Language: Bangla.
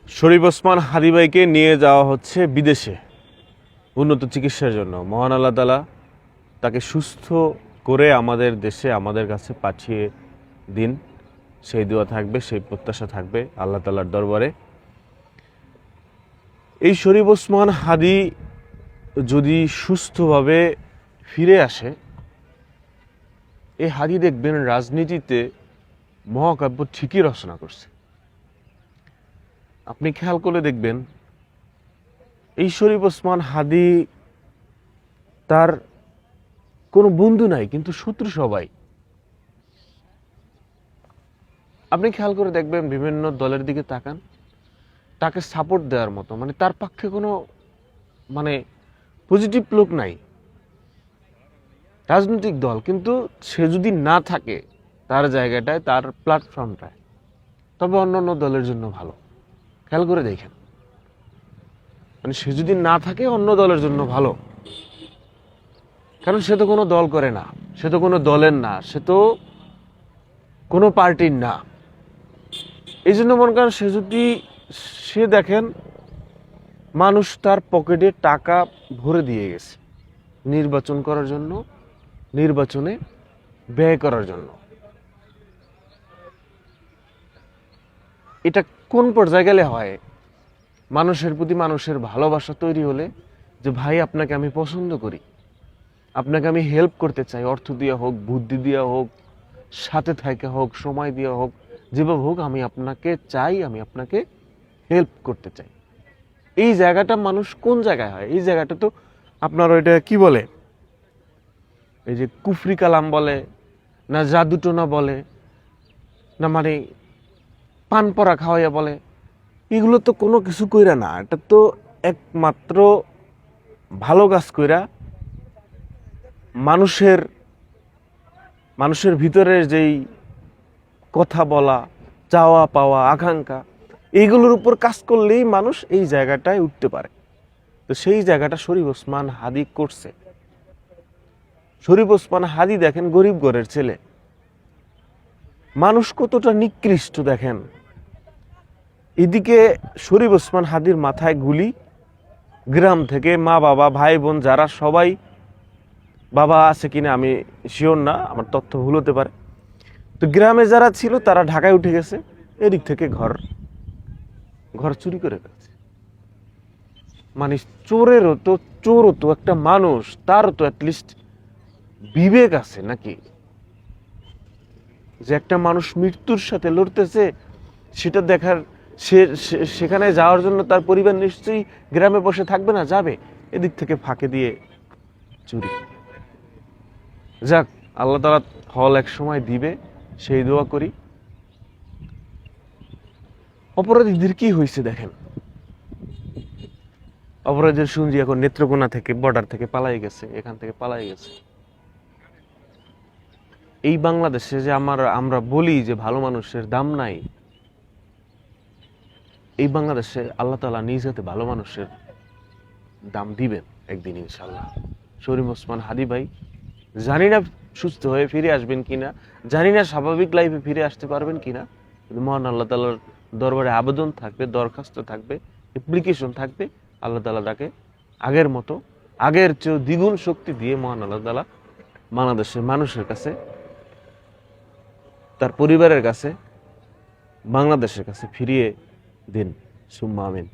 শরীফ ওসমান হাদী ভাইকে নিয়ে যাওয়া হচ্ছে বিদেশে উন্নত চিকিৎসার জন্য। মহান আল্লাহ তাআলা তাকে সুস্থ করে আমাদের দেশে আমাদের কাছে পাঠিয়ে দিন, সেই দোয়া থাকবে, সেই প্রত্যাশা থাকবে আল্লাহ তাআলার দরবারে। এই শরীফ ওসমান হাদী যদি সুস্থভাবে ফিরে আসে, এই হাদী দেখবেন রাজনীতিতে মহাকাব্য ঠিকই রচনা করছে। আপনি খেয়াল করে দেখবেন এই শরীফ ওসমান হাদী তার কোনো বন্ধু নাই, কিন্তু শত্রু সবাই। আপনি খেয়াল করে দেখবেন বিভিন্ন দলের দিকে তাকান, তাকে সাপোর্ট দেওয়ার মতো তার পক্ষে কোনো পজিটিভ লোক নাই, রাজনৈতিক দল। কিন্তু সে যদি না থাকে তার জায়গাটায়, তার প্ল্যাটফর্মটায়, তবে অন্যান্য দলের জন্য ভালো। খেয়াল করে দেখেন, সে যদি না থাকে অন্য দলের জন্য ভালো, কারণ সে তো কোনো দল করে না, সে তো কোনো দলের না, সে তো কোনো পার্টির না। এই জন্য মনে করেন সে দেখেন মানুষ তার পকেটে টাকা ভরে দিয়ে গেছে নির্বাচন করার জন্য, নির্বাচনে ব্যয় করার জন্য। এটা কোন পর্যায়ে গেলে হয়? মানুষের প্রতি মানুষের ভালোবাসা তৈরি হলে, যে ভাই আপনাকে আমি পছন্দ করি, আপনাকে আমি হেল্প করতে চাই, অর্থ দিয়ে হোক, বুদ্ধি দিয়ে হোক, সাথে থেকে হোক, সময় দিয়ে হোক, যেভাবে হোক আমি আপনাকে চাই, আমি আপনাকে হেল্প করতে চাই। এই জায়গাটা মানুষ কোন জায়গায় হয়? এই জায়গাটা তো আপনার ওইটা কি বলে, এই যে কুফরি কালাম বলে না, জাদুটোনা বলে না, পান পরা খাওয়াইয়া বলে, এগুলো তো কোনো কিছু কইরা না। এটা তো একমাত্র ভালো কাজ কইরা মানুষের ভিতরের যেই কথা বলা, চাওয়া পাওয়া, আকাঙ্ক্ষা, এইগুলোর উপর কাজ করলেই মানুষ এই জায়গাটায় উঠতে পারে। তো সেই জায়গাটা শরীফ ওসমান হাদী করছে। শরীফ ওসমান হাদী দেখেন গরিব ঘরের ছেলে, মানুষ কতটা নিকৃষ্ট দেখেন। এদিকে শরীফ ওসমান হাদীর মাথায় গুলি, গ্রাম থেকে মা বাবা ভাই বোন যারা সবাই, বাবা আছে কিনা আমি শিওর না, আমার তথ্য ভুল হতে পারে, তো গ্রামে যারা ছিল তারা ঢাকায় উঠে গেছে, এদিক থেকে ঘর চুরি করে ফেলছে। চোরও তো একটা মানুষ, তারও তো অ্যাটলিস্ট বিবেক আছে নাকি? যে একটা মানুষ মৃত্যুর সাথে লড়তেছে, সেটা দেখার, সেখানে যাওয়ার জন্য তার পরিবার নিশ্চয়ই গ্রামে বসে থাকবে না, যাবে। এদিক থেকে ফাঁকে দিয়ে চুরি। যাক, আল্লাহ তাআলা ফল এক সময় দিবে, সেই দোয়া করি। অপরাধীদের কি হয়েছে দেখেন, অপরাধীদের শুনছি এখন নেত্রকোনা থেকে, বর্ডার থেকে পালাই গেছে, এখান থেকে পালাই গেছে। এই বাংলাদেশে যে আমরা বলি যে ভালো মানুষের দাম নাই, এই বাংলাদেশে আল্লাহ তাআলা নিজ হাতে ভালো মানুষের দাম দিবেন একদিন ইনশাল্লাহ। শরীফ ওসমান হাদী ভাই জানি না সুস্থ হয়ে ফিরে আসবেন কিনা, জানি না স্বাভাবিক লাইফে ফিরে আসতে পারবেন কিনা, কিন্তু মহান আল্লাহ তাআলার দরবারে আবেদন থাকবে, দরখাস্ত থাকবে, অ্যাপ্লিকেশন থাকবে। আল্লাহ তাআলা তাকে আগের মতো, আগের চেয়েও দ্বিগুণ শক্তি দিয়ে মহান আল্লাহ তাআলা বাংলাদেশের মানুষের কাছে, তার পরিবারের কাছে, বাংলাদেশের কাছে ফিরিয়ে দিন। সুম্মা আমিন।